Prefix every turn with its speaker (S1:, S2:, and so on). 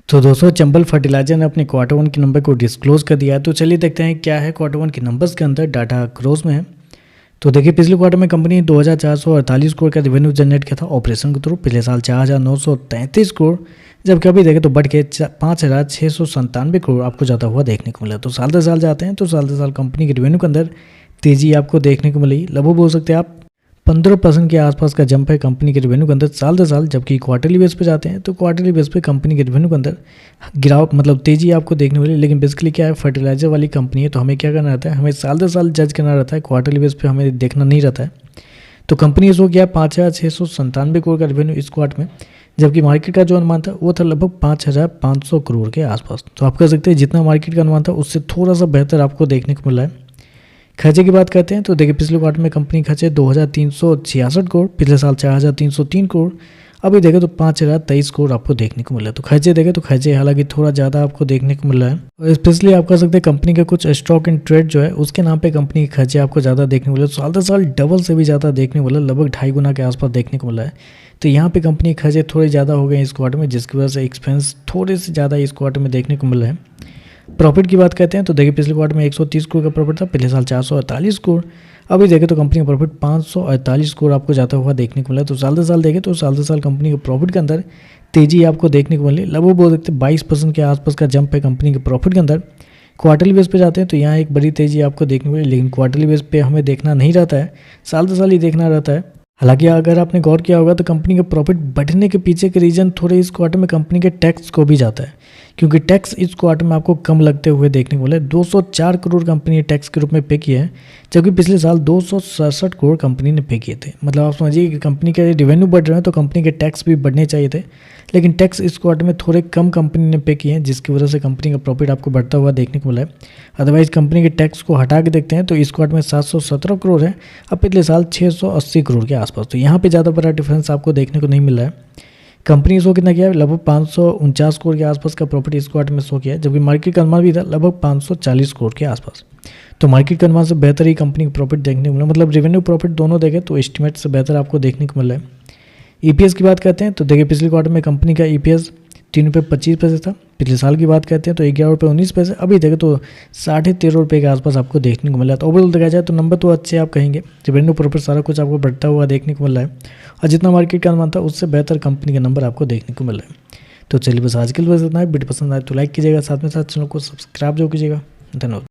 S1: तो दोस्तों चंबल फर्टिलाइजर ने अपने क्वार्टर वन के नंबर को डिस्क्लोज कर दिया है। तो चलिए देखते हैं क्या है क्वार्टर वन के नंबर्स के अंदर डाटा क्रोज में है। तो देखिए पिछले क्वार्टर में कंपनी 2448 करोड़ का रेवेन्यू जनरेट किया था ऑपरेशन के थ्रू। पिछले साल 4933 करोड़, जबकि अभी देखें तो बढ़ के 5697 करोड़ आपको जाता हुआ देखने को मिला। तो साल दर साल जाते हैं तो साल दर साल कंपनी के रेवेन्यू के अंदर तेजी आपको देखने को मिली। लगभग बोल सकते हैं आप 15% के आसपास का जंप है कंपनी के रेवेन्यू के अंदर साल दर साल। जबकि क्वार्टरली बेस पे जाते हैं तो क्वार्टरली बेस पे कंपनी के रेवेन्यू के अंदर गिरावट मतलब तेजी आपको देखने मिली। लेकिन बेसिकली क्या है, फर्टिलाइजर वाली कंपनी है तो हमें क्या करना रहता है, हमें साल दर साल जज करना रहता है, क्वार्टरली बेस पे हमें देखना नहीं रहता है। तो कंपनी इसको क्या 5697 करोड़ का रेवेन्यू इस क्वार्टर में, जबकि मार्केट का जो अनुमान था वो था लगभग 5500 करोड़ के आसपास। तो आप कह सकते हैं जितना मार्केट का अनुमान था उससे थोड़ा सा बेहतर आपको देखने को मिला है। खर्चे की बात करते हैं तो देखिए पिछले क्वार्टर में कंपनी खर्चे 2366 करोड़, पिछले साल 4303 करोड़, अभी देखें तो 5023 करोड़ आपको देखने को मिला है। तो खर्चे देखें तो खर्चे हालांकि थोड़ा ज़्यादा आपको देखने को मिल रहा है। और स्पेशली आप कह सकते हैं कंपनी के कुछ स्टॉक इन ट्रेड जो है उसके नाम पे कंपनी के खर्चे आपको ज़्यादा देखने को मिले। साल दर साल डबल से भी ज़्यादा देखने को मिला, लगभग 2.5 गुना के आसपास देखने को मिला है। तो यहाँ पे कंपनी के खर्चे थोड़े ज़्यादा हो गए इस क्वार्टर में, जिसकी वजह से एक्सपेंस थोड़े से ज़्यादा इस क्वार्टर में देखने को मिल रहा है। प्रॉफिट की बात करते हैं तो देखिए पिछले क्वार्टर में 130 करोड़ का प्रॉफिट था, पिछले साल 448 करोड़, अभी देखें तो कंपनी का प्रॉफिट 548 करोड़ आपको जाता हुआ देखने को मिला। तो साल दर साल देखें तो साल दर साल कंपनी के प्रॉफिट के अंदर तेजी आपको देखने को मिली। लगभग बोल सकते हैं 22% के आसपास का जंप है कंपनी के प्रॉफिट के अंदर। क्वार्टरली बेस पे जाते हैं तो यहाँ एक बड़ी तेजी आपको देखने को मिली, लेकिन क्वार्टरली बेस पे हमें देखना नहीं रहता है, साल दर साल ही देखना रहता है। हालांकि अगर आपने गौर किया होगा तो कंपनी का प्रॉफिट बढ़ने के पीछे के रीजन थोड़े इस क्वार्टर में कंपनी के टैक्स को भी जाता है, क्योंकि टैक्स इस क्वार्टर में आपको कम लगते हुए देखने को मिला है। 204 करोड़ कंपनी ने टैक्स के रूप में पे किया है, जबकि पिछले साल 267 करोड़ कंपनी ने पे किए थे। मतलब आप समझिए कि कंपनी के रेवेन्यू बढ़ रहे हैं तो कंपनी के टैक्स भी बढ़ने चाहिए थे, लेकिन टैक्स इस क्वार्टर में थोड़े कम कंपनी ने पे किए हैं, जिसकी वजह से कंपनी का प्रॉफिट आपको बढ़ता हुआ देखने को मिला है। अदरवाइज कंपनी के टैक्स को हटा के देखते हैं तो इस क्वार्टर में 717 करोड़ है, अब पिछले साल 680 करोड़ के आसपास। तो यहाँ पे ज़्यादा बड़ा डिफरेंस आपको देखने को नहीं मिल रहा है। कंपनी शो कितना किया है, लगभग 549 करोड़ के आसपास का प्रॉफिट इस क्वार्टर में शो किया है, जबकि मार्केट का अनुमान भी था लगभग 540 करोड़ के आसपास। तो मार्केट के अनुमान से बेहतर ही कंपनी का प्रॉफिट देखने को मिला, मतलब रेवेन्यू प्रॉफिट दोनों देखें तो एस्टिमेट से बेहतर आपको देखने को मिल रहा है। ईपीएस की बात करते हैं तो देखिए पिछले क्वार्टर में कंपनी का ईपीएस 3.25 था, पिछले साल की बात करते हैं तो 11.19, अभी देखें तो 13.5 रुपये के आसपास आपको देखने को मिला। तो ओवरऑल देखा जाए तो नंबर तो अच्छे आप कहेंगे, रेवेन्यू प्रॉफिट सारा कुछ आपको बढ़ता हुआ देखने को मिल रहा है, और जितना मार्केट का अनुमान था उससे बेहतर कंपनी के नंबर आपको देखने को मिल रहा है। तो चलिए बस आज के लिए बस इतना है। वीडियो पसंद आए तो लाइक कीजिएगा, साथ में साथ चैनल को सब्सक्राइब जो कीजिएगा। धन्यवाद।